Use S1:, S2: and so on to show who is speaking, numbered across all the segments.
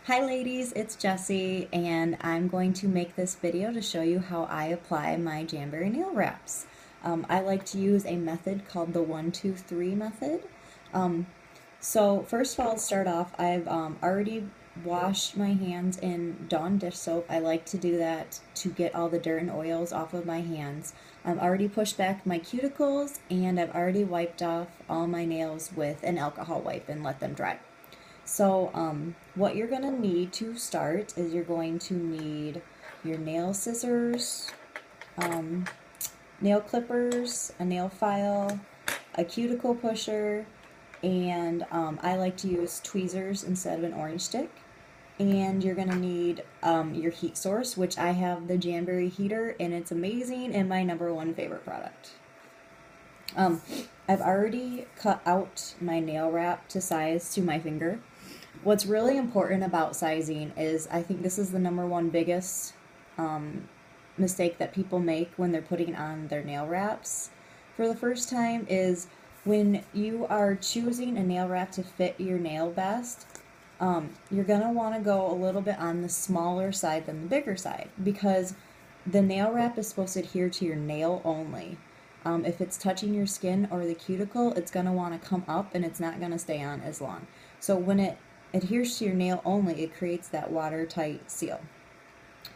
S1: Hi ladies, it's Jessie and I'm going to make this video to show you how I apply my Jamberry nail wraps. I like to use a method called the 1-2-3 method. Um, so first of all, to start off, I've already washed my hands in Dawn dish soap. I like to do that to get all the dirt and oils off of my hands. I've already pushed back my cuticles and I've already wiped off all my nails with an alcohol wipe and let them dry. So what you're going to need to start is you're going to need your nail scissors, nail clippers, a nail file, a cuticle pusher, and I like to use tweezers instead of an orange stick. And you're going to need your heat source, which I have the Jamberry heater, and it's amazing and my #1 favorite product. I've already cut out my nail wrap to size to my finger. What's really important about sizing is I think this is the #1 biggest mistake that people make when they're putting on their nail wraps for the first time is when you are choosing a nail wrap to fit your nail best, you're going to want to go a little bit on the smaller side than the bigger side because the nail wrap is supposed to adhere to your nail only. If it's touching your skin or the cuticle, it's going to want to come up and it's not going to stay on as long. So when it adheres to your nail only, it creates that watertight seal.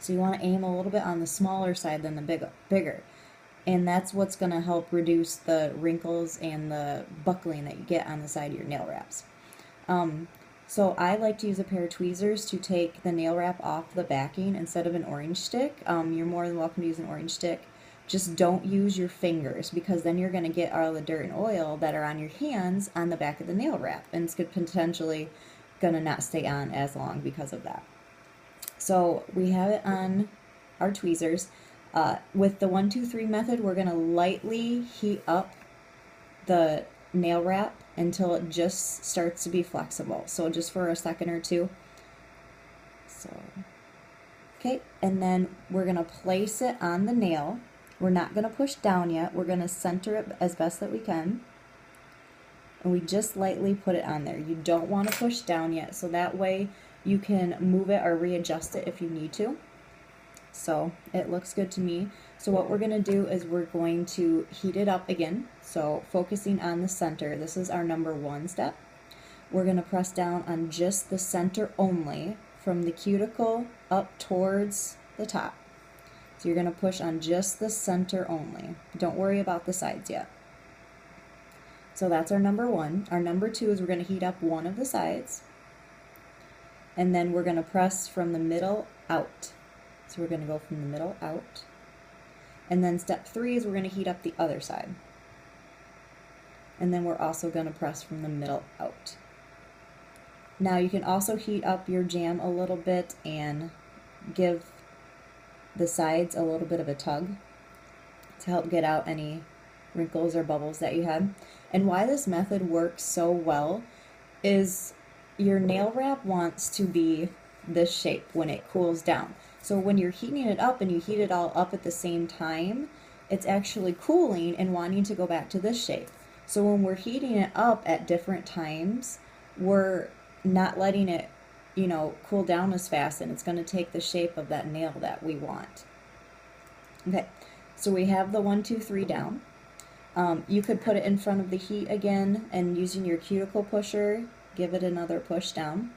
S1: So you want to aim a little bit on the smaller side than the bigger. And that's what's going to help reduce the wrinkles and the buckling that you get on the side of your nail wraps. So I like to use a pair of tweezers to take the nail wrap off the backing instead of an orange stick. You're more than welcome to use an orange stick. Just don't use your fingers because then you're going to get all the dirt and oil that are on your hands on the back of the nail wrap, and it's potentially going to not stay on as long because of that. So we have it on our tweezers. With the 1-2-3 method, we're going to lightly heat up the nail wrap until it just starts to be flexible. So just for a second or two. So, okay, and then we're going to place it on the nail. We're not going to push down yet. We're going to center it as best that we can. And we just lightly put it on there. You don't want to push down yet, so that way you can move it or readjust it if you need to. So it looks good to me. So what we're going to do is we're going to heat it up again. So focusing on the center, this is our #1 step. We're going to press down on just the center only from the cuticle up towards the top. So you're going to push on just the center only. Don't worry about the sides yet. So that's our #1. Our #2 is we're going to heat up one of the sides. And then we're going to press from the middle out. So we're going to go from the middle out. And then step 3 is we're going to heat up the other side. And then we're also going to press from the middle out. Now you can also heat up your jam a little bit and give the sides a little bit of a tug to help get out any wrinkles or bubbles that you had. And why this method works so well is your nail wrap wants to be this shape when it cools down. So when you're heating it up and you heat it all up at the same time, it's actually cooling and wanting to go back to this shape. So when we're heating it up at different times, we're not letting it, cool down as fast, and it's going to take the shape of that nail that we want. Okay, so we have the 1-2-3 down. You could put it in front of the heat again and using your cuticle pusher, give it another push down.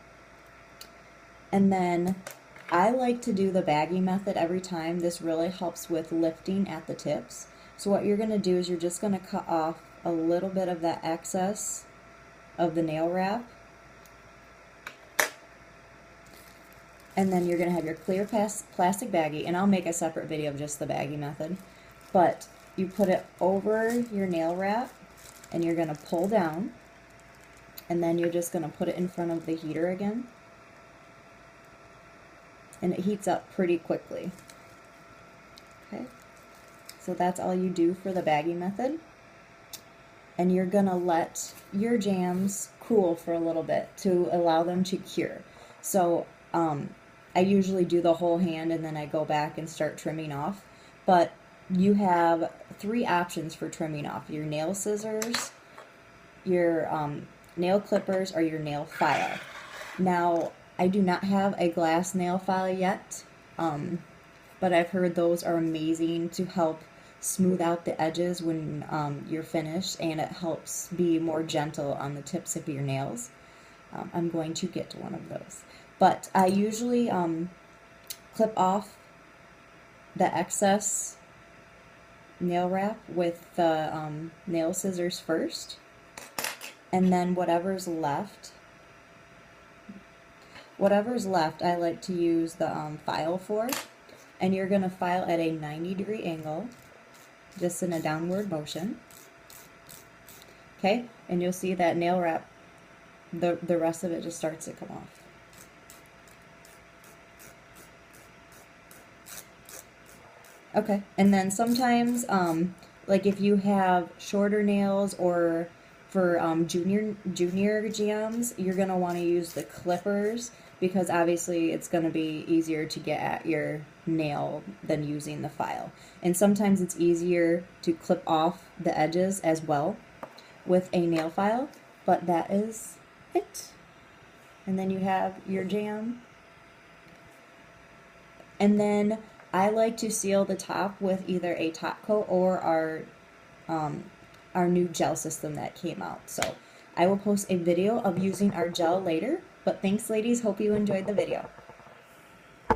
S1: And then I like to do the baggy method every time. This really helps with lifting at the tips. So what you're going to do is you're just going to cut off a little bit of that excess of the nail wrap. And then you're going to have your clear plastic baggie, and I'll make a separate video of just the baggie method. But you put it over your nail wrap, and you're going to pull down, and then you're just going to put it in front of the heater again. And it heats up pretty quickly. Okay, so that's all you do for the baggie method. And you're going to let your jams cool for a little bit to allow them to cure. So I usually do the whole hand and then I go back and start trimming off. But you have 3 options for trimming off: your nail scissors, your nail clippers, or your nail file. Now, I do not have a glass nail file yet, but I've heard those are amazing to help smooth out the edges when you're finished, and it helps be more gentle on the tips of your nails. I'm going to get one of those. But I usually clip off the excess nail wrap with the nail scissors first, and then whatever's left I like to use the file for. And you're going to file at a 90-degree angle, just in a downward motion. Okay, and you'll see that nail wrap, the rest of it just starts to come off. Okay, and then sometimes, like if you have shorter nails, or for junior jams, you're gonna want to use the clippers, because obviously it's gonna be easier to get at your nail than using the file. And sometimes it's easier to clip off the edges as well with a nail file, but that is it. And then you have your jam. And then I like to seal the top with either a top coat or our new gel system that came out. So I will post a video of using our gel later. But thanks, ladies. Hope you enjoyed the video.